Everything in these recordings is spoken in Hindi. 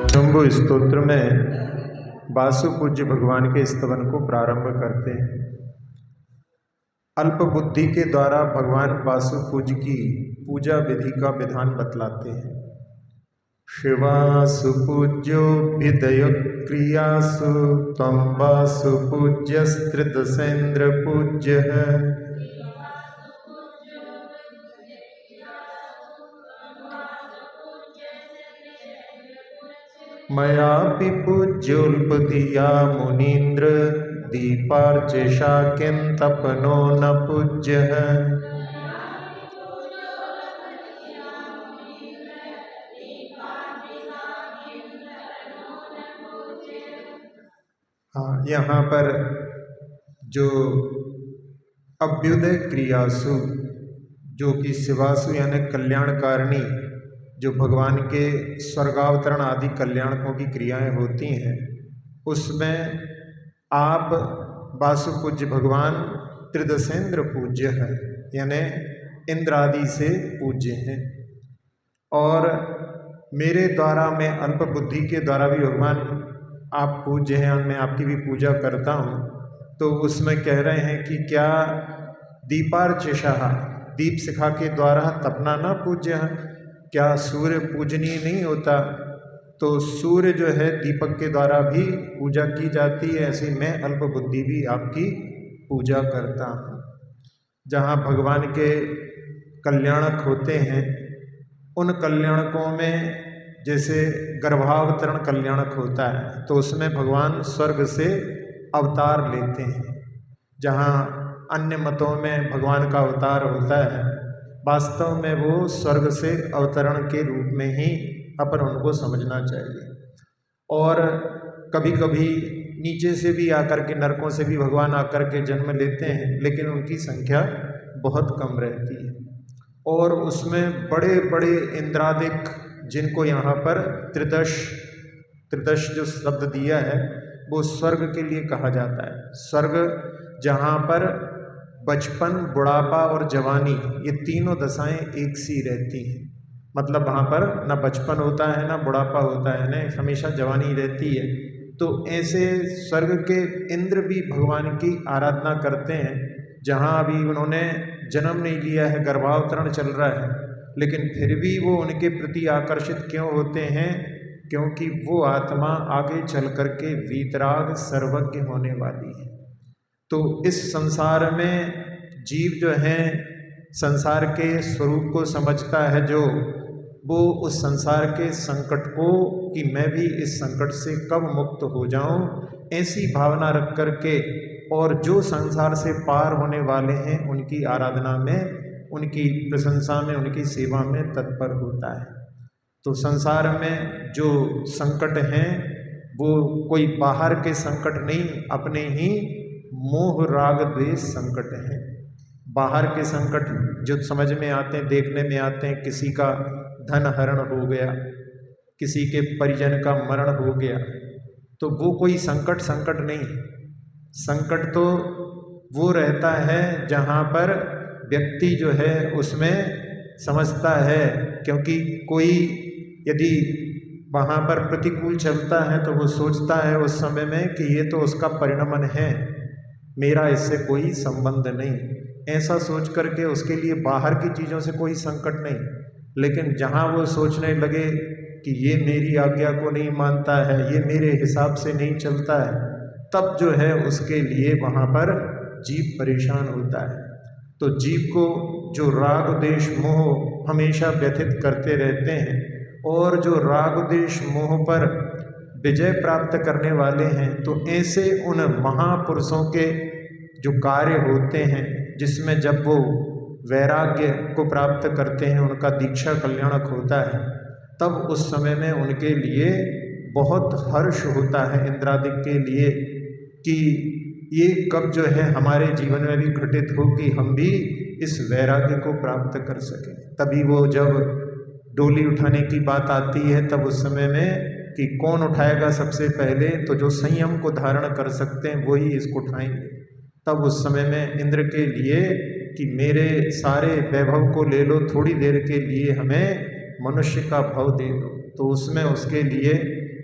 शंभु स्तोत्र में वासु पूज्य भगवान के स्तवन को प्रारंभ करते हैं। अल्प बुद्धि के द्वारा भगवान वासु पूज्य की पूजा विधि का विधान बतलाते हैं। शिवासु पूज्योऽभ्युदय क्रियासु त्वं वासु पूज्यस्त्रिदशेन्द्र पूज्यः। मयापि पूज्योऽल्पधिया मुनीन्द्र दीपार्चिषा किं तपनो न पूज्यः। हाँ, यहाँ पर जो अभ्युदय क्रियासु, जो कि शिवासु यानी कल्याणकारिणी, जो भगवान के स्वर्गावतरण आदि कल्याणकों की क्रियाएं होती हैं, उसमें आप वासु पूज्य भगवान त्रिदशेन्द्र पूज्य है, यानी इंद्र आदि से पूज्य हैं। और मेरे द्वारा, मैं अल्प बुद्धि के द्वारा भी भगवान आप पूज्य हैं और मैं आपकी भी पूजा करता हूँ। तो उसमें कह रहे हैं कि क्या दीपार्चिषा, दीप शिखा के द्वारा तपना न पूज्य है, क्या सूर्य पूजनीय नहीं होता? तो सूर्य जो है दीपक के द्वारा भी पूजा की जाती है, ऐसे मैं अल्प बुद्धि भी आपकी पूजा करता हूँ। जहाँ भगवान के कल्याणक होते हैं, उन कल्याणकों में जैसे गर्भावतरण कल्याणक होता है, तो उसमें भगवान स्वर्ग से अवतार लेते हैं। जहाँ अन्य मतों में भगवान का अवतार होता है, वास्तव में वो स्वर्ग से अवतरण के रूप में ही अपन उनको समझना चाहिए। और कभी कभी नीचे से भी आकर के, नरकों से भी भगवान आकर के जन्म लेते हैं, लेकिन उनकी संख्या बहुत कम रहती है। और उसमें बड़े बड़े इंद्रादिक, जिनको यहाँ पर त्रिदश जो शब्द दिया है, वो स्वर्ग के लिए कहा जाता है। स्वर्ग जहाँ पर बचपन, बुढ़ापा और जवानी, ये तीनों दशाएं एक सी रहती हैं। मतलब वहाँ पर ना बचपन होता है, ना बुढ़ापा होता है, ना हमेशा जवानी रहती है। तो ऐसे स्वर्ग के इंद्र भी भगवान की आराधना करते हैं। जहाँ अभी उन्होंने जन्म नहीं लिया है, गर्भावतरण चल रहा है, लेकिन फिर भी वो उनके प्रति आकर्षित क्यों होते हैं? क्योंकि वो आत्मा आगे चल कर के वीतराग सर्वज्ञ होने वाली है। तो इस संसार में जीव जो है संसार के स्वरूप को समझता है, जो वो उस संसार के संकट को, कि मैं भी इस संकट से कब मुक्त हो जाऊं, ऐसी भावना रख कर के, और जो संसार से पार होने वाले हैं उनकी आराधना में, उनकी प्रशंसा में, उनकी सेवा में तत्पर होता है। तो संसार में जो संकट हैं वो कोई बाहर के संकट नहीं, अपने ही मोह राग द्वेष संकट हैं। बाहर के संकट जो समझ में आते हैं, देखने में आते हैं, किसी का धन हरण हो गया, किसी के परिजन का मरण हो गया, तो वो कोई संकट नहीं। संकट तो वो रहता है जहाँ पर व्यक्ति जो है उसमें समझता है, क्योंकि कोई यदि वहाँ पर प्रतिकूल चलता है तो वो सोचता है उस समय में कि ये तो उसका परिणमन है, मेरा इससे कोई संबंध नहीं। ऐसा सोच करके उसके लिए बाहर की चीज़ों से कोई संकट नहीं। लेकिन जहाँ वो सोचने लगे कि ये मेरी आज्ञा को नहीं मानता है, ये मेरे हिसाब से नहीं चलता है, तब जो है उसके लिए वहाँ पर जीव परेशान होता है। तो जीव को जो राग देश मोह हमेशा व्यथित करते रहते हैं, और जो राग देश मोह पर विजय प्राप्त करने वाले हैं, तो ऐसे उन महापुरुषों के जो कार्य होते हैं, जिसमें जब वो वैराग्य को प्राप्त करते हैं, उनका दीक्षा कल्याणक होता है, तब उस समय में उनके लिए बहुत हर्ष होता है, इंद्रादिक के लिए, कि ये कब जो है हमारे जीवन में भी घटित हो कि हम भी इस वैराग्य को प्राप्त कर सकें। तभी वो जब डोली उठाने की बात आती है, तब उस समय में कि कौन उठाएगा सबसे पहले, तो जो संयम को धारण कर सकते हैं वही इसको उठाएंगे। तब उस समय में इंद्र के लिए कि मेरे सारे वैभव को ले लो, थोड़ी देर के लिए हमें मनुष्य का भाव दे दो, तो उसमें उसके लिए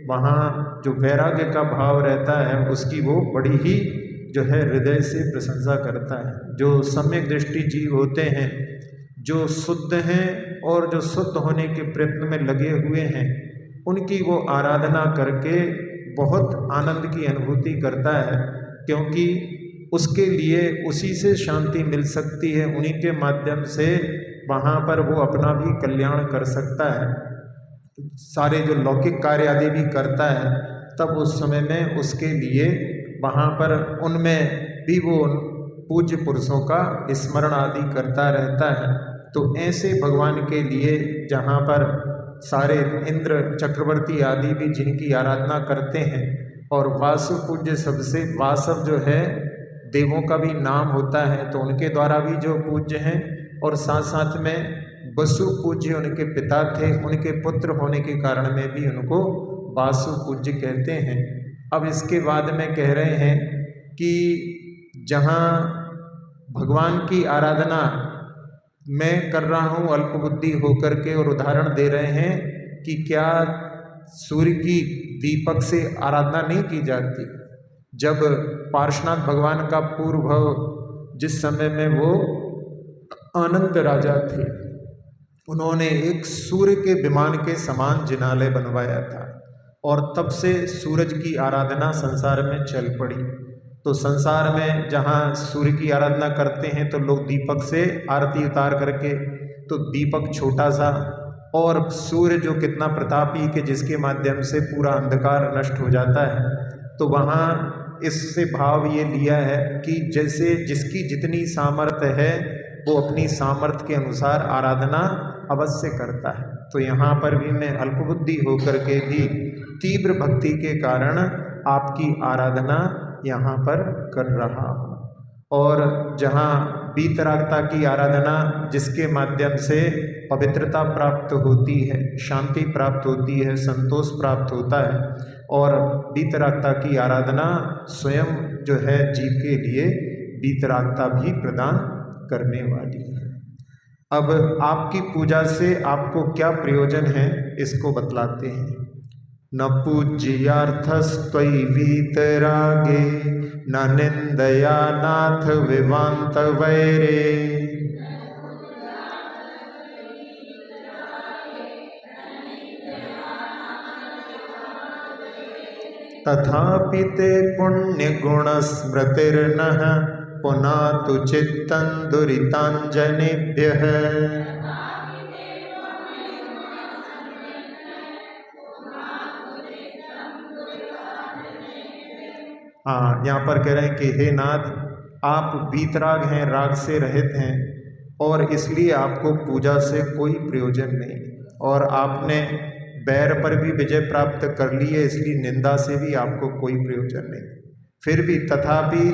वहाँ जो वैराग्य का भाव रहता है उसकी वो बड़ी ही जो है हृदय से प्रशंसा करता है। जो सम्यक दृष्टि जीव होते हैं, जो शुद्ध हैं और जो शुद्ध होने के प्रयत्न में लगे हुए हैं, उनकी वो आराधना करके बहुत आनंद की अनुभूति करता है, क्योंकि उसके लिए उसी से शांति मिल सकती है, उन्हीं के माध्यम से वहाँ पर वो अपना भी कल्याण कर सकता है। सारे जो लौकिक कार्य आदि भी करता है, तब उस समय में उसके लिए वहाँ पर उनमें भी वो पूज्य पुरुषों का स्मरण आदि करता रहता है। तो ऐसे भगवान के लिए जहाँ पर सारे इंद्र चक्रवर्ती आदि भी जिनकी आराधना करते हैं, और वासु पूज्य सबसे, वासव जो है देवों का भी नाम होता है, तो उनके द्वारा भी जो पूज्य हैं, और साथ साथ में वसु पूज्य उनके पिता थे, उनके पुत्र होने के कारण में भी उनको वासु पूज्य कहते हैं। अब इसके बाद में कह रहे हैं कि जहाँ भगवान की आराधना मैं कर रहा हूँ अल्प बुद्धि होकर के, और उदाहरण दे रहे हैं कि क्या सूर्य की दीपक से आराधना नहीं की जाती। जब पार्श्वनाथ भगवान का पूर्व भव, जिस समय में वो आनंद राजा थे, उन्होंने एक सूर्य के विमान के समान जिनालय बनवाया था, और तब से सूरज की आराधना संसार में चल पड़ी। तो संसार में जहाँ सूर्य की आराधना करते हैं तो लोग दीपक से आरती उतार करके, तो दीपक छोटा सा और सूर्य जो कितना प्रतापी के जिसके माध्यम से पूरा अंधकार नष्ट हो जाता है। तो वहाँ इससे भाव ये लिया है कि जैसे जिसकी जितनी सामर्थ्य है वो अपनी सामर्थ्य के अनुसार आराधना अवश्य करता है। तो यहाँ पर भी मैं अल्पबुद्धि होकर के भी तीव्र भक्ति के कारण आपकी आराधना यहाँ पर कर रहा हूँ। और जहाँ वीतरागता की आराधना, जिसके माध्यम से पवित्रता प्राप्त होती है, शांति प्राप्त होती है, संतोष प्राप्त होता है, और वीतरागता की आराधना स्वयं जो है जीव के लिए वीतरागता भी प्रदान करने वाली है। अब आपकी पूजा से आपको क्या प्रयोजन है इसको बतलाते हैं। न पूज्यार्थस्त्वयि वीतरागे न निंदया नाथ विवांत वैरे। तथापि ते पुण्य गुण स्मृतिर्नः पुनातु चित्तं दुरितांजनेभ्यः। हाँ, यहाँ पर कह रहे हैं कि हे नाथ, आप वीतराग हैं, राग से रहित हैं, और इसलिए आपको पूजा से कोई प्रयोजन नहीं, और आपने बैर पर भी विजय प्राप्त कर ली है, इसलिए निंदा से भी आपको कोई प्रयोजन नहीं। फिर भी तथापि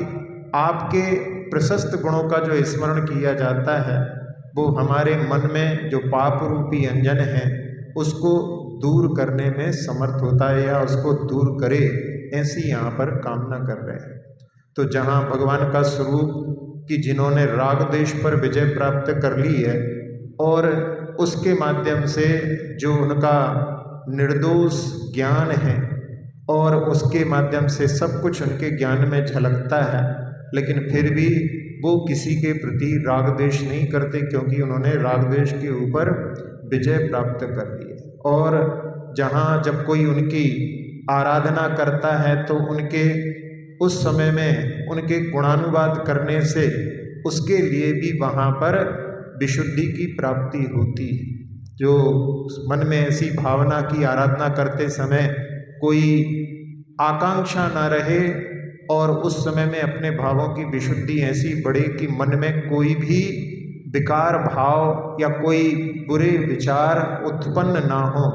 आपके प्रशस्त गुणों का जो स्मरण किया जाता है, वो हमारे मन में जो पाप रूपी अंजन है उसको दूर करने में समर्थ होता है, या उसको दूर करे, ऐसी यहाँ पर कामना कर रहे हैं। तो जहाँ भगवान का स्वरूप कि जिन्होंने राग देश पर विजय प्राप्त कर ली है, और उसके माध्यम से जो उनका निर्दोष ज्ञान है, और उसके माध्यम से सब कुछ उनके ज्ञान में झलकता है, लेकिन फिर भी वो किसी के प्रति राग द्वेष नहीं करते, क्योंकि उन्होंने राग द्वेष के ऊपर विजय प्राप्त कर ली है। और जहाँ जब कोई उनकी आराधना करता है तो उनके उस समय में उनके गुणानुवाद करने से उसके लिए भी वहाँ पर विशुद्धि की प्राप्ति होती है। जो मन में ऐसी भावना की आराधना करते समय कोई आकांक्षा न रहे, और उस समय में अपने भावों की विशुद्धि ऐसी बढ़े कि मन में कोई भी विकार भाव या कोई बुरे विचार उत्पन्न ना हो,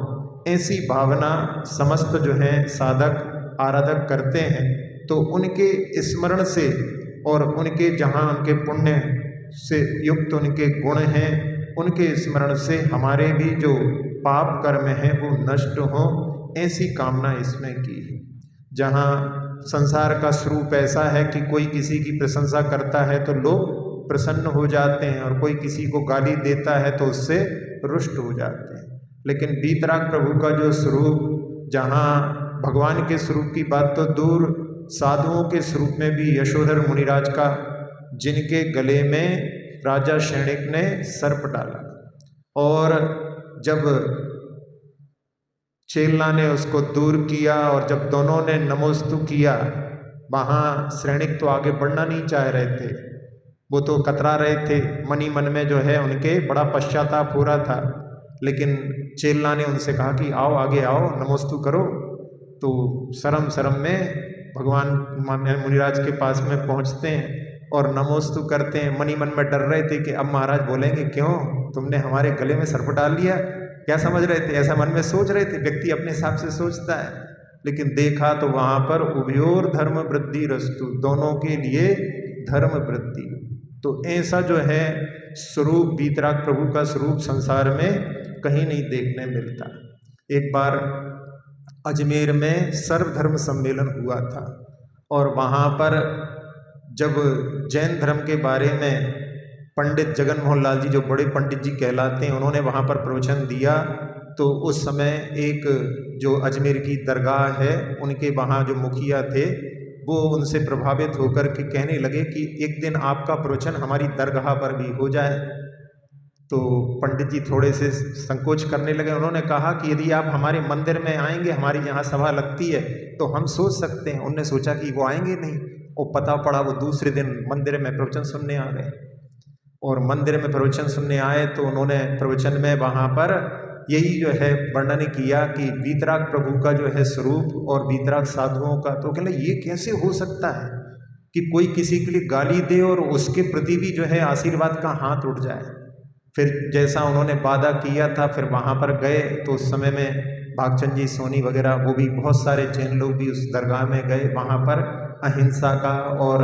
ऐसी भावना समस्त जो है साधक आराधक करते हैं। तो उनके स्मरण से और उनके जहाँ उनके पुण्य से युक्त उनके गुण हैं, उनके स्मरण से हमारे भी जो पाप कर्म हैं वो नष्ट हों, ऐसी कामना इसमें की है। जहाँ संसार का स्वरूप ऐसा है कि कोई किसी की प्रशंसा करता है तो लोग प्रसन्न हो जाते हैं, और कोई किसी को गाली देता है तो उससे रुष्ट हो जाते हैं। लेकिन वीतराग प्रभु का जो स्वरूप, जहाँ भगवान के स्वरूप की बात तो दूर, साधुओं के स्वरूप में भी यशोधर मुनिराज का, जिनके गले में राजा शैणिक ने सर्प डाला और जब चेला ने उसको दूर किया और जब दोनों ने नमोस्तु किया, वहाँ शैणिक तो आगे बढ़ना नहीं चाह रहे थे, वो तो कतरा रहे थे, मनी मन में जो है उनके बड़ा पश्चाताप हो रहा था। लेकिन चेला ने उनसे कहा कि आओ आगे आओ, नमोस्तु करो। तो शर्म शर्म में भगवान मुनिराज के पास में पहुँचते हैं और नमोस्तु करते हैं। मनी मन में डर रहे थे कि अब महाराज बोलेंगे क्यों तुमने हमारे गले में सर्प डाल लिया, क्या समझ रहे थे, ऐसा मन में सोच रहे थे। व्यक्ति अपने हिसाब से सोचता है, लेकिन देखा तो वहाँ पर उभयोर धर्म वृद्धि रस्तु, दोनों के लिए धर्म वृद्धि। तो ऐसा जो है स्वरूप, वीतराग प्रभु का स्वरूप संसार में कहीं नहीं देखने मिलता। एक बार अजमेर में सर्वधर्म सम्मेलन हुआ था और वहाँ पर जब जैन धर्म के बारे में पंडित जगन मोहन लाल जी, जो बड़े पंडित जी कहलाते हैं, उन्होंने वहाँ पर प्रवचन दिया। तो उस समय एक जो अजमेर की दरगाह है, उनके वहाँ जो मुखिया थे, वो उनसे प्रभावित होकर के कहने लगे कि एक दिन आपका प्रवचन हमारी दरगाह पर भी हो जाए। तो पंडित जी थोड़े से संकोच करने लगे। उन्होंने कहा कि यदि आप हमारे मंदिर में आएंगे, हमारी यहाँ सभा लगती है, तो हम सोच सकते हैं। उनने सोचा कि वो आएंगे नहीं, और पता पड़ा वो दूसरे दिन मंदिर में प्रवचन सुनने आ गए। और मंदिर में प्रवचन सुनने आए तो उन्होंने प्रवचन में वहाँ पर यही जो है वर्णन किया कि वीतराग प्रभु का जो है स्वरूप और वीतराग साधुओं का। तो कहले ये कैसे हो सकता है कि कोई किसी के लिए गाली दे और उसके प्रति भी जो है आशीर्वाद का हाथ उठ जाए। फिर जैसा उन्होंने वादा किया था, फिर वहाँ पर गए तो उस समय में भागचंद जी सोनी वगैरह, वो भी बहुत सारे जैन लोग भी उस दरगाह में गए। वहाँ पर अहिंसा का और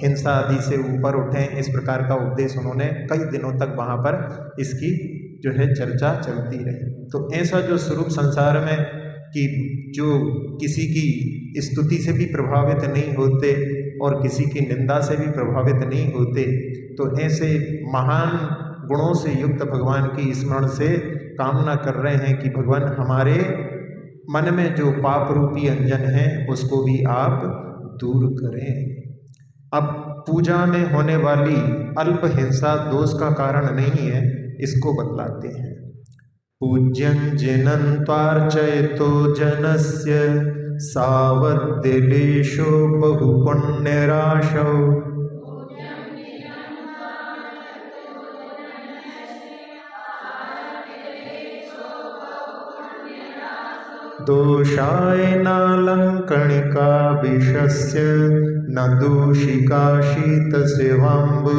हिंसा आदि से ऊपर उठें, इस प्रकार का उपदेश उन्होंने कई दिनों तक वहाँ पर इसकी जो है चर्चा चलती रही। तो ऐसा जो स्वरूप संसार में कि जो किसी की स्तुति से भी प्रभावित नहीं होते और किसी की निंदा से भी प्रभावित नहीं होते, तो ऐसे महान गुणों से युक्त भगवान की स्मरण से कामना कर रहे हैं कि भगवान हमारे मन में जो पाप रूपी अंजन है उसको भी आप दूर करें। अब पूजा में होने वाली अल्प हिंसा दोष का कारण नहीं है, इसको बतलाते हैं। पूज्यं जिनन्त्वार्चयतो जनस्य सावद्दिलेशो बहुपुण्यराशौ दोषाय नालंकणिका विषस्य न दूषिका शीतशिवाम्बुराशौ।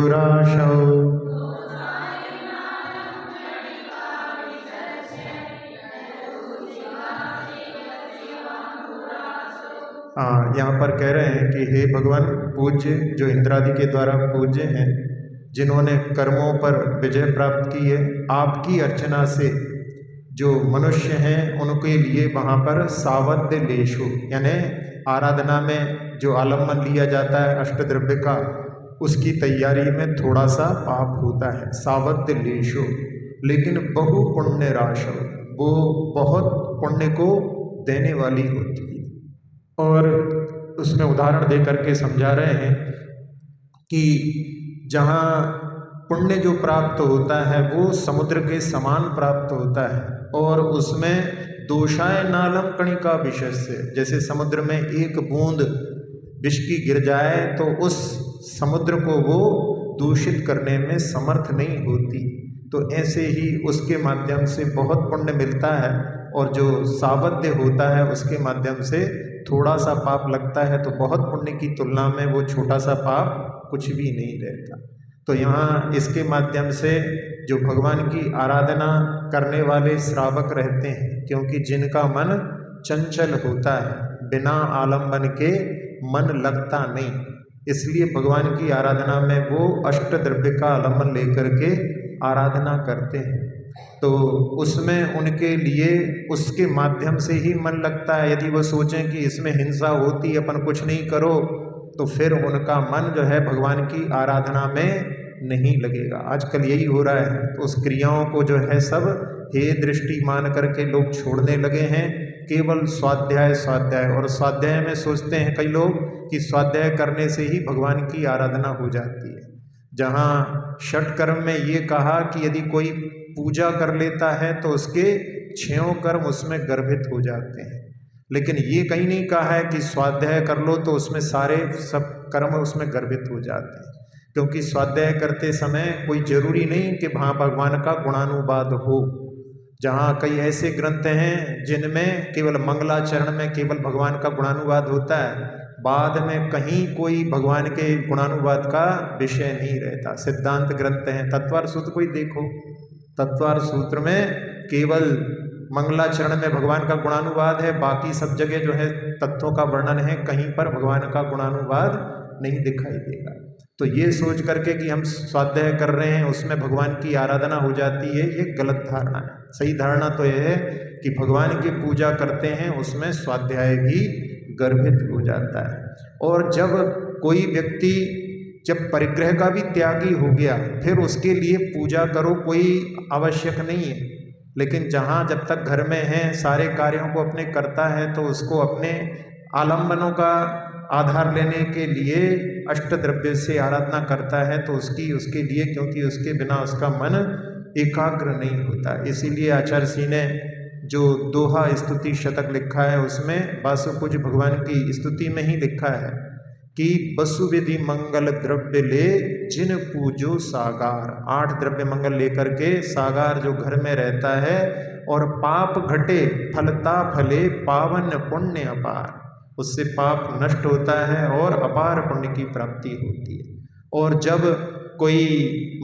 यहाँ पर कह रहे हैं कि हे भगवान, पूज्य जो इंद्रादि के द्वारा पूज्य हैं, जिन्होंने कर्मों पर विजय प्राप्त की है, आपकी अर्चना से जो मनुष्य हैं उनके लिए वहाँ पर सावद्य लेशु, यानी आराधना में जो आलम्बन लिया जाता है अष्टद्रव्य का, उसकी तैयारी में थोड़ा सा पाप होता है, सावद्य लेशु। लेकिन बहु पुण्य राशि, वो बहुत पुण्य को देने वाली होती है। और उसमें उदाहरण दे करके समझा रहे हैं कि जहाँ पुण्य जो प्राप्त होता है वो समुद्र के समान प्राप्त होता है, और उसमें दोषाय नालम कणिका विषय से, जैसे समुद्र में एक बूंद विष की गिर जाए तो उस समुद्र को वो दूषित करने में समर्थ नहीं होती। तो ऐसे ही उसके माध्यम से बहुत पुण्य मिलता है, और जो सावध्य होता है उसके माध्यम से थोड़ा सा पाप लगता है, तो बहुत पुण्य की तुलना में वो छोटा सा पाप कुछ भी नहीं रहता। तो यहाँ इसके माध्यम से जो भगवान की आराधना करने वाले श्रावक रहते हैं, क्योंकि जिनका मन चंचल होता है, बिना आलम्बन के मन लगता नहीं, इसलिए भगवान की आराधना में वो अष्टद्रव्य का आलम्बन लेकर के आराधना करते हैं। तो उसमें उनके लिए उसके माध्यम से ही मन लगता है। यदि वो सोचें कि इसमें हिंसा होती, अपन कुछ नहीं करो, तो फिर उनका मन जो है भगवान की आराधना में नहीं लगेगा। आजकल यही हो रहा है। तो उस क्रियाओं को जो है सब हे दृष्टि मान करके लोग छोड़ने लगे हैं, केवल स्वाध्याय स्वाध्याय, और स्वाध्याय में सोचते हैं कई लोग कि स्वाध्याय करने से ही भगवान की आराधना हो जाती है। जहाँ षट कर्म में ये कहा कि यदि कोई पूजा कर लेता है तो उसके 6 कर्म उसमें गर्भित हो जाते हैं, लेकिन ये कहीं नहीं कहा है कि स्वाध्याय कर लो तो उसमें सारे सब कर्म उसमें गर्भित हो जाते हैं, क्योंकि स्वाध्याय करते समय कोई जरूरी नहीं कि वहाँ भगवान का गुणानुवाद हो। जहाँ कई ऐसे ग्रंथ हैं जिनमें केवल मंगलाचरण में केवल भगवान का गुणानुवाद होता है, बाद में कहीं कोई भगवान के गुणानुवाद का विषय नहीं रहता। सिद्धांत ग्रंथ हैं, तत्वार सूत्र कोई देखो, तत्वार सूत्र में केवल मंगलाचरण में भगवान का गुणानुवाद है, बाकी सब जगह जो है तत्वों का वर्णन है, कहीं पर भगवान का गुणानुवाद नहीं दिखाई देगा। तो ये सोच करके कि हम स्वाध्याय कर रहे हैं उसमें भगवान की आराधना हो जाती है, ये गलत धारणा है। सही धारणा तो यह है कि भगवान की पूजा करते हैं उसमें स्वाध्याय भी गर्भित हो जाता है। और जब कोई व्यक्ति जब परिग्रह का भी त्यागी हो गया फिर उसके लिए पूजा करो कोई आवश्यक नहीं है, लेकिन जहाँ जब तक घर में है सारे कार्यों को अपने करता है तो उसको अपने आलम्बनों का आधार लेने के लिए अष्टद्रव्य से आराधना करता है तो उसके लिए, क्योंकि उसके बिना उसका मन एकाग्र नहीं होता। इसीलिए आचार्य श्री ने जो दोहा स्तुति शतक लिखा है उसमें वासुपूज्य भगवान की स्तुति में ही लिखा है कि वसुविधि मंगल द्रव्य ले जिन पूजो सागार। 8 द्रव्य मंगल लेकर के सागार जो घर में रहता है, और पाप घटे फलता फले पावन पुण्य अपार, उससे पाप नष्ट होता है और अपार पुण्य की प्राप्ति होती है। और जब कोई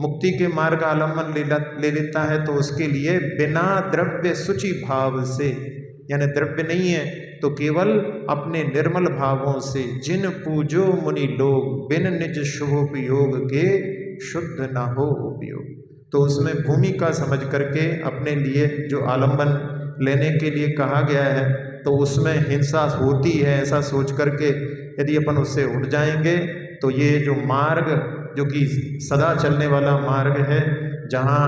मुक्ति के मार्ग का आलम्बन ले लेता है तो उसके लिए बिना द्रव्य शुचि भाव से, यानी द्रव्य नहीं है तो केवल अपने निर्मल भावों से, जिन पूजो मुनि लोग बिन निज शुभोपयोग के शुद्ध न हो उपयोग। तो उसमें भूमिका समझ करके अपने लिए जो आलम्बन लेने के लिए कहा गया है तो उसमें हिंसा होती है, ऐसा सोच करके यदि अपन उससे उठ जाएंगे तो ये जो मार्ग जो कि सदा चलने वाला मार्ग है, जहाँ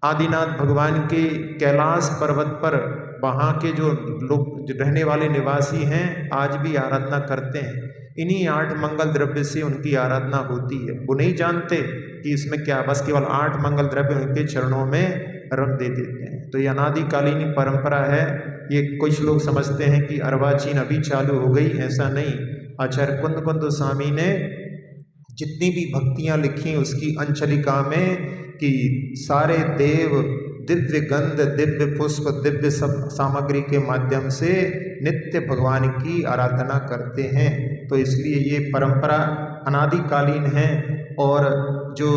आदिनाथ भगवान के कैलाश पर्वत पर वहाँ के जो लोग रहने वाले निवासी हैं आज भी आराधना करते हैं, इन्हीं 8 मंगल द्रव्य से उनकी आराधना होती है। वो नहीं जानते कि इसमें क्या, बस केवल 8 मंगल द्रव्य उनके चरणों में रख दे देते हैं। तो ये अनादिकालीन परंपरा है। ये कुछ लोग समझते हैं कि अर्वाचीन अभी चालू हो गई, ऐसा नहीं। आचार्य कुंद कुंद स्वामी ने जितनी भी भक्तियाँ लिखी उसकी अंचलिका में कि सारे देव दिव्य गंध, दिव्य पुष्प, दिव्य सब सामग्री के माध्यम से नित्य भगवान की आराधना करते हैं। तो इसलिए ये परंपरा अनादिकालीन है। और जो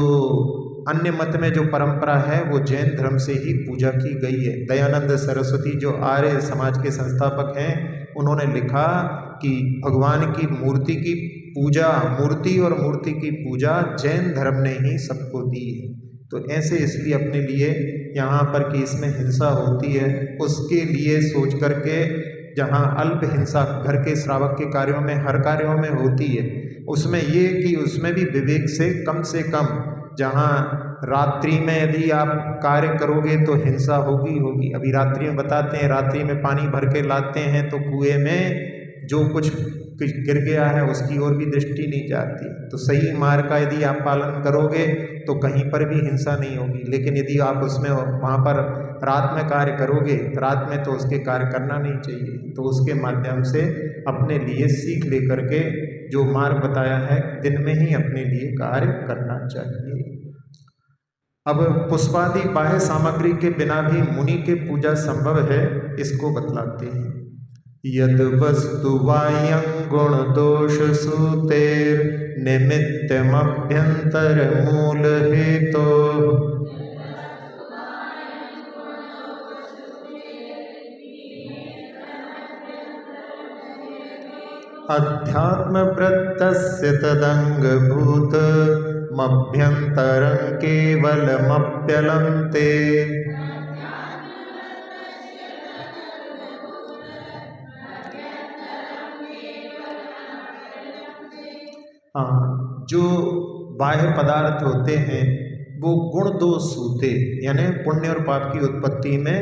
अन्य मत में जो परंपरा है वो जैन धर्म से ही पूजा की गई है। दयानंद सरस्वती जो आर्य समाज के संस्थापक हैं, उन्होंने लिखा कि भगवान की मूर्ति की पूजा, मूर्ति और मूर्ति की पूजा जैन धर्म ने ही सबको दी है। तो ऐसे इसलिए अपने लिए यहाँ पर कि इसमें हिंसा होती है उसके लिए सोच करके, जहाँ अल्प हिंसा घर के श्रावक के कार्यों में हर कार्यों में होती है, उसमें ये कि उसमें भी विवेक से कम, जहाँ रात्रि में यदि आप कार्य करोगे तो हिंसा होगी। अभी रात्रि में बताते हैं, रात्रि में पानी भर के लाते हैं तो कुएं में जो कुछ गिर गया है उसकी ओर भी दृष्टि नहीं जाती। तो सही मार्ग का यदि आप पालन करोगे तो कहीं पर भी हिंसा नहीं होगी। लेकिन यदि आप उसमें वहाँ पर रात में कार्य करोगे तो रात में तो उसके कार्य करना नहीं चाहिए। तो उसके माध्यम से अपने लिए सीख लेकर के जो मार्ग बताया है दिन में ही अपने लिए कार्य करना चाहिए। अब पुष्पादि बाह्य सामग्री के बिना भी मुनि के पूजा संभव है, इसको बतलाते हैं। यद वस्तु वायं गुण दोष सूतेर निमित्तमभ्यंतर मूल हेतो अध्यात्म वृत्तस्य तदंगभूत मभ्यंतरं केवलमप्यलंते। जो बाह्य पदार्थ होते हैं वो गुण दोष सूते, यानी पुण्य और पाप की उत्पत्ति में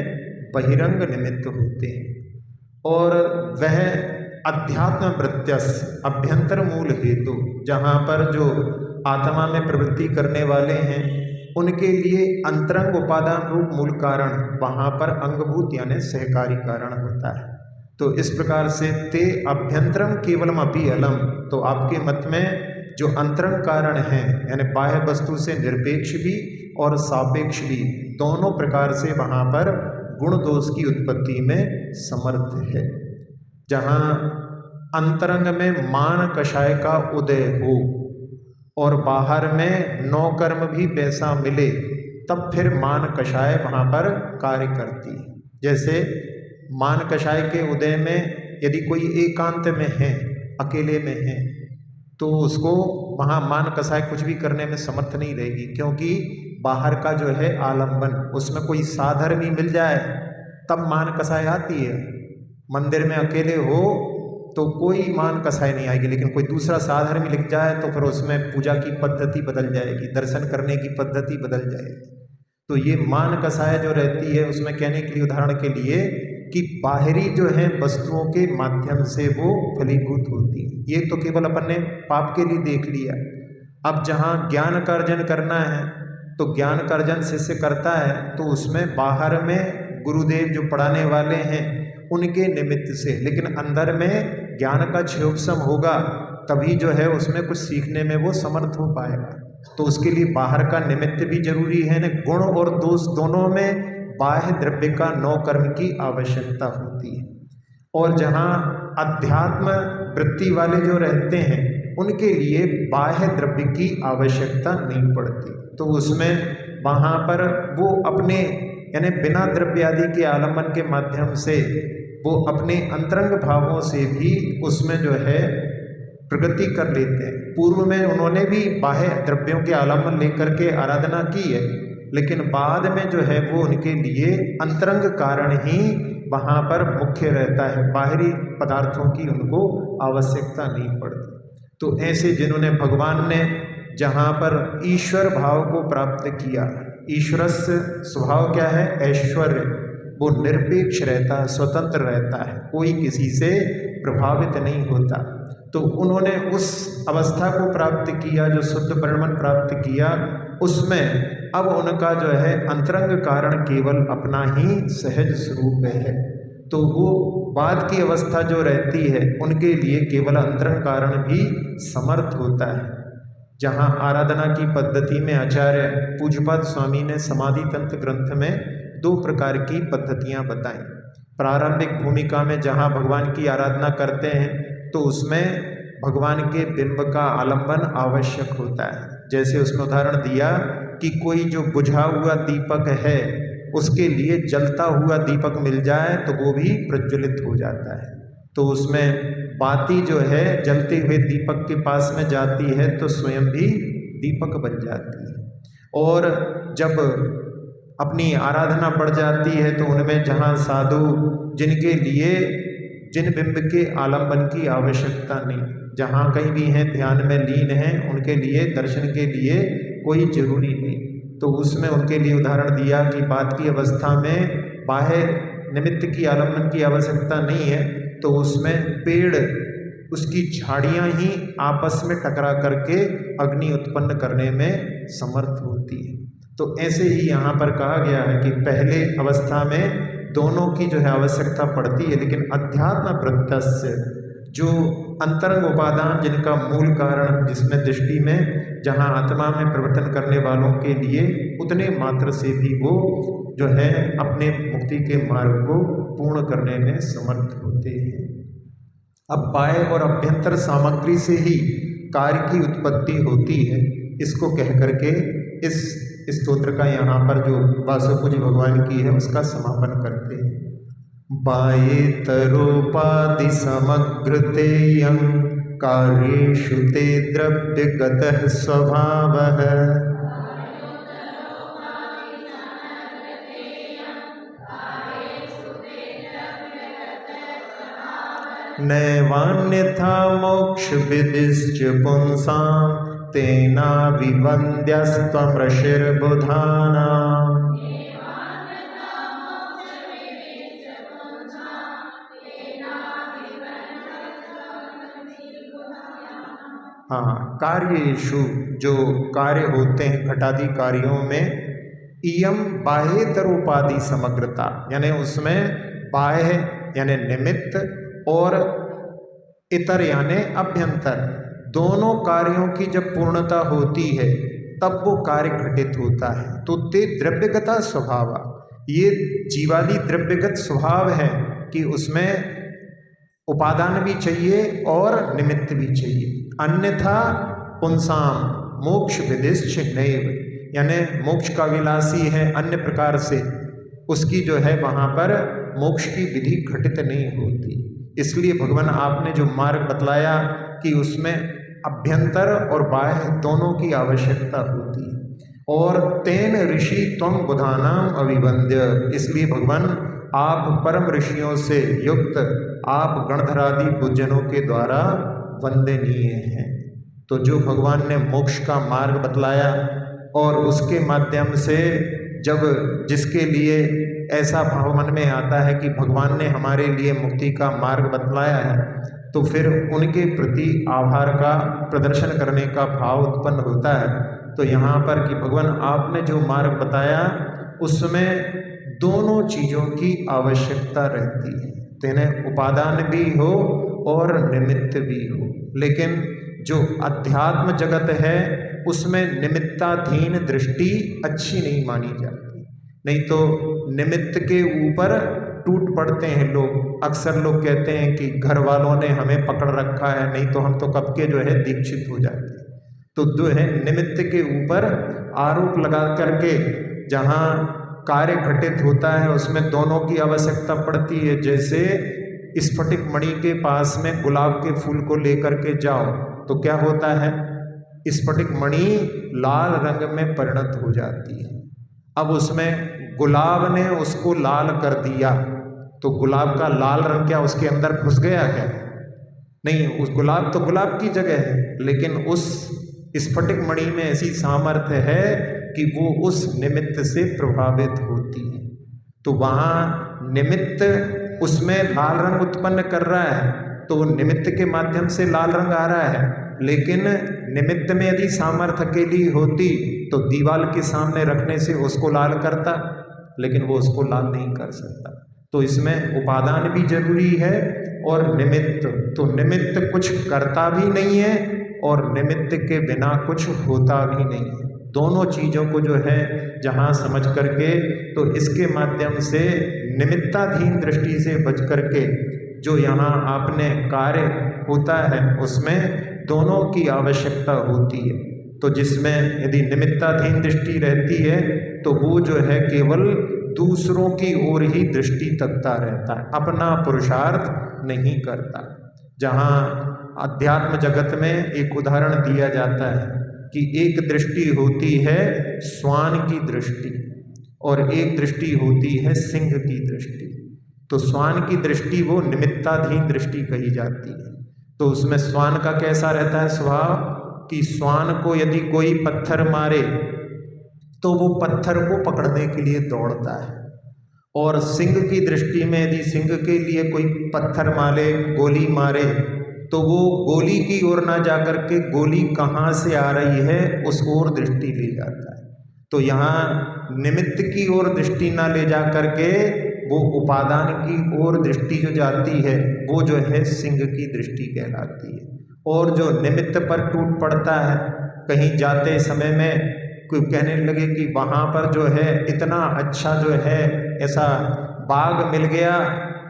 बहिरंग निमित्त होते हैं। और वह अध्यात्म वृत्त्यस अभ्यंतर मूल हेतु, जहाँ पर जो आत्मा में प्रवृत्ति करने वाले हैं उनके लिए अंतरंग उपादान रूप मूल कारण, वहाँ पर अंगभूत यानी सहकारी कारण होता है। तो इस प्रकार से ते अभ्यंतरम केवलम अपि अलम, तो आपके मत में जो अंतरंग कारण हैं यानी बाह्य वस्तु से निरपेक्ष भी और सापेक्ष भी, दोनों प्रकार से वहाँ पर गुण दोष की उत्पत्ति में समर्थ है। जहाँ अंतरंग में मान कषाय का उदय हो और बाहर में नौ कर्म भी वैसा मिले, तब फिर मान कषाय वहाँ पर कार्य करती है। जैसे मान कषाय के उदय में यदि कोई एकांत में है, अकेले में है, तो उसको वहाँ मान कषाय कुछ भी करने में समर्थ नहीं रहेगी, क्योंकि बाहर का जो है आलंबन, उसमें कोई साधर्मी मिल जाए तब मान कषाय आती है। मंदिर में अकेले हो तो कोई मान कषाय नहीं आएगी, लेकिन कोई दूसरा साधर्मी लिख जाए तो फिर उसमें पूजा की पद्धति बदल जाएगी, दर्शन करने की पद्धति बदल जाएगी। तो ये मान कषाय जो रहती है उसमें कहने के लिए, उदाहरण के लिए, कि बाहरी जो है वस्तुओं के माध्यम से वो फलीभूत होती है। ये तो केवल अपन ने पाप के लिए देख लिया। अब जहाँ ज्ञान का अर्जन करना है तो ज्ञान का अर्जन शिष्य करता है, तो उसमें बाहर में गुरुदेव जो पढ़ाने वाले हैं उनके निमित्त से, लेकिन अंदर में ज्ञान का क्षयोपशम होगा तभी जो है उसमें कुछ सीखने में वो समर्थ हो पाएगा। तो उसके लिए बाहर का निमित्त भी जरूरी है न, गुण और दोष दोनों में बाह्य द्रव्य का नौ कर्म की आवश्यकता होती है। और जहाँ अध्यात्म वृत्ति वाले जो रहते हैं उनके लिए बाह्य द्रव्य की आवश्यकता नहीं पड़ती, तो उसमें वहाँ पर वो अपने यानी बिना द्रव्य आदि के आलम्बन के माध्यम से वो अपने अंतरंग भावों से भी उसमें जो है प्रगति कर लेते हैं। पूर्व में उन्होंने भी बाह्य द्रव्यों के आलम्बन लेकर के आराधना की है, लेकिन बाद में जो है वो उनके लिए अंतरंग कारण ही वहाँ पर मुख्य रहता है, बाहरी पदार्थों की उनको आवश्यकता नहीं पड़ती। तो ऐसे जिन्होंने भगवान ने जहाँ पर ईश्वर भाव को प्राप्त किया, ईश्वरस्य स्वभाव क्या है, ऐश्वर्य, वो निरपेक्ष रहता है, स्वतंत्र रहता है, कोई किसी से प्रभावित नहीं होता। तो उन्होंने उस अवस्था को प्राप्त किया, जो शुद्ध परिणमन प्राप्त किया, उसमें अब उनका जो है अंतरंग कारण केवल अपना ही सहज स्वरूप है। तो वो बाद की अवस्था जो रहती है उनके लिए केवल अंतरंग कारण भी समर्थ होता है। जहाँ आराधना की पद्धति में आचार्य पूज्यपाद स्वामी ने समाधि तंत्र ग्रंथ में 2 प्रकार की पद्धतियाँ बताई। प्रारंभिक भूमिका में जहाँ भगवान की आराधना करते हैं तो उसमें भगवान के बिंब का आलंबन आवश्यक होता है। जैसे उसमें उदाहरण दिया कि कोई जो बुझा हुआ दीपक है उसके लिए जलता हुआ दीपक मिल जाए तो वो भी प्रज्वलित हो जाता है। तो उसमें बाती जो है जलते हुए दीपक के पास में जाती है तो स्वयं भी दीपक बन जाती है। और जब अपनी आराधना बढ़ जाती है तो उनमें जहाँ साधु जिनके लिए जिन बिंब के आलंबन की आवश्यकता नहीं, जहाँ कहीं भी हैं ध्यान में लीन हैं, उनके लिए दर्शन के लिए कोई जरूरी नहीं, तो उसमें उनके लिए उदाहरण दिया कि बाद की अवस्था में बाह्य निमित्त की आलंबन की आवश्यकता नहीं है, तो उसमें पेड़ उसकी झाड़ियाँ ही आपस में टकरा करके अग्नि उत्पन्न करने में समर्थ होती है। तो ऐसे ही यहाँ पर कहा गया है कि पहले अवस्था में दोनों की जो है आवश्यकता पड़ती है, लेकिन अध्यात्म प्रत्यस्य जो अंतरंग उपादान जिनका मूल कारण, जिसमें दृष्टि में जहाँ आत्मा में प्रवर्तन करने वालों के लिए उतने मात्र से भी वो जो है अपने मुक्ति के मार्ग को पूर्ण करने में समर्थ होते हैं। अब बाह्य और अभ्यंतर सामग्री से ही कार्य की उत्पत्ति होती है, इसको कह करके इस स्तोत्र का यहाँ पर जो वासुपुज भगवान की है उसका समापन करते हैं। बाह्येतरोपाधि समग्रतेयं कार्येषु ते द्रव्यगतः स्वभावः नैवान्यथा मोक्षविदिश्च पुंसां तेना विवन्द्यस्त्वमृषिर्बुधानाम्। हाँ, कार्येषु जो कार्य होते हैं घटादि कार्यों में, इयम बाह्यतरोपाधि समग्रता, यानी उसमें बाह्य यानी निमित्त और इतर यानी अभ्यंतर, दोनों कार्यों की जब पूर्णता होती है तब वो कार्य घटित होता है। तो ते द्रव्यगता स्वभाव, ये जीवादि द्रव्यगत स्वभाव है कि उसमें उपादान भी चाहिए और निमित्त भी चाहिए। अन्यथा पुंसाम मोक्ष विदिश्च नैव, यानी मोक्ष का विलासी है अन्य प्रकार से, उसकी जो है वहाँ पर मोक्ष की विधि घटित नहीं होती। इसलिए भगवान आपने जो मार्ग बतलाया कि उसमें अभ्यंतर और बाह्य दोनों की आवश्यकता होती है। और तेन ऋषि त्वं बुधानाम अभिवंद्य, इसलिए भगवान आप परम ऋषियों से युक्त, आप गणधरादि पूजनों के द्वारा वंदनीय हैं। तो जो भगवान ने मोक्ष का मार्ग बतलाया और उसके माध्यम से जब जिसके लिए ऐसा भाव मन में आता है कि भगवान ने हमारे लिए मुक्ति का मार्ग बतलाया है, तो फिर उनके प्रति आभार का प्रदर्शन करने का भाव उत्पन्न होता है। तो यहाँ पर कि भगवान आपने जो मार्ग बताया उसमें दोनों चीज़ों की आवश्यकता रहती है, तेने उपादान भी हो और निमित्त भी हो। लेकिन जो अध्यात्म जगत है उसमें निमित्ताधीन दृष्टि अच्छी नहीं मानी जाती, नहीं तो निमित्त के ऊपर टूट पड़ते हैं लोग। अक्सर लोग कहते हैं कि घर वालों ने हमें पकड़ रखा है, नहीं तो हम तो कब के जो है दीक्षित हो जाते। तो जो है निमित्त के ऊपर आरोप लगा करके जहाँ कार्य घटित होता है उसमें दोनों की आवश्यकता पड़ती है। जैसे स्फटिक मणि के पास में गुलाब के फूल को लेकर के जाओ तो क्या होता है, स्फटिक मणि लाल रंग में परिणत हो जाती है। अब उसमें गुलाब ने उसको लाल कर दिया तो गुलाब का लाल रंग क्या उसके अंदर घुस गया है? नहीं, उस गुलाब तो गुलाब की जगह है, लेकिन उस स्फटिक मणि में ऐसी सामर्थ्य है कि वो उस निमित्त से प्रभावित होती है। तो वहाँ निमित्त उसमें लाल रंग उत्पन्न कर रहा है, तो निमित्त के माध्यम से लाल रंग आ रहा है। लेकिन निमित्त में यदि सामर्थ्य अकेली होती तो दीवाल के सामने रखने से उसको लाल करता, लेकिन वो उसको लाल नहीं कर सकता। तो इसमें उपादान भी जरूरी है और निमित्त। तो निमित्त कुछ करता भी नहीं है और निमित्त के बिना कुछ होता भी नहीं है। दोनों चीज़ों को जो है जहाँ समझ करके, तो इसके माध्यम से निमित्ताधीन दृष्टि से बच करके जो यहाँ आपने कार्य होता है उसमें दोनों की आवश्यकता होती है। तो जिसमें यदि निमित्ताधीन दृष्टि रहती है तो वो जो है केवल दूसरों की ओर ही दृष्टि तकता रहता है, अपना पुरुषार्थ नहीं करता। जहाँ अध्यात्म जगत में एक उदाहरण दिया जाता है कि एक दृष्टि होती है श्वान की दृष्टि और एक दृष्टि होती है सिंह की दृष्टि। तो श्वान की दृष्टि वो निमित्ताधीन दृष्टि कही जाती है। तो उसमें श्वान का कैसा रहता है स्वभाव कि श्वान को यदि कोई पत्थर मारे तो वो पत्थर को पकड़ने के लिए दौड़ता है, और सिंह की दृष्टि में यदि सिंह के लिए कोई पत्थर मारे, गोली मारे, तो वो गोली की ओर ना जाकर के गोली कहाँ से आ रही है उस ओर दृष्टि ले जाता है। तो यहाँ निमित्त की ओर दृष्टि ना ले जा करके वो उपादान की ओर दृष्टि जो जाती है वो जो है सिंह की दृष्टि कहलाती है। और जो निमित्त पर टूट पड़ता है, कहीं जाते समय में कोई कहने लगे कि वहाँ पर जो है इतना अच्छा जो है ऐसा बाग मिल गया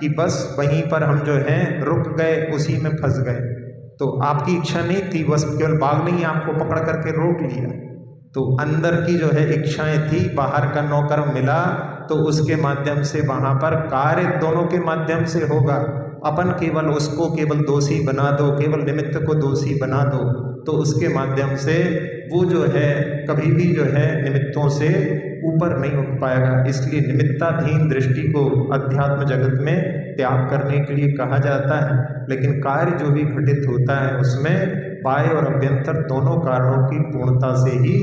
कि बस वहीं पर हम जो है रुक गए, उसी में फंस गए। तो आपकी इच्छा नहीं थी, बस केवल बाग नहीं आपको पकड़ करके रोक लिया। तो अंदर की जो है इच्छाएं थी, बाहर का नौकर मिला तो उसके माध्यम से वहाँ पर कार्य दोनों के माध्यम से होगा। अपन केवल उसको केवल दोषी बना दो, केवल निमित्त को दोषी बना दो, तो उसके माध्यम से वो जो है कभी भी जो है निमित्तों से ऊपर नहीं उठ पाएगा। इसलिए निमित्ताधीन दृष्टि को अध्यात्म जगत में त्याग करने के लिए कहा जाता है। लेकिन कार्य जो भी घटित होता है उसमें बाह्य और अभ्यंतर दोनों कारणों की पूर्णता से ही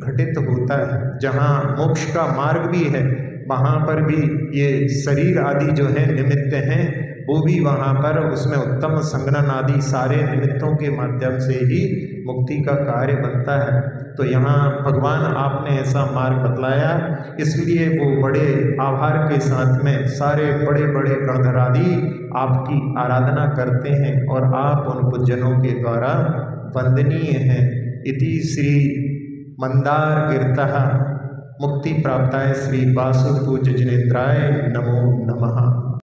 घटित होता है। जहाँ मोक्ष का मार्ग भी है वहाँ पर भी ये शरीर आदि जो है निमित्त हैं, वो भी वहाँ पर उसमें उत्तम संगनन आदि सारे निमित्तों के माध्यम से ही मुक्ति का कार्य बनता है। तो यहाँ भगवान आपने ऐसा मार्ग बतलाया, इसलिए वो बड़े आभार के साथ में सारे बड़े बड़े गणधर आदि आपकी आराधना करते हैं और आप उन पूज्यनों के द्वारा वंदनीय हैं। इति श्री मंदार कीर्तः मुक्ति प्राप्ताय श्री वासु पूज्य जिनेन्द्राय नमो नमः।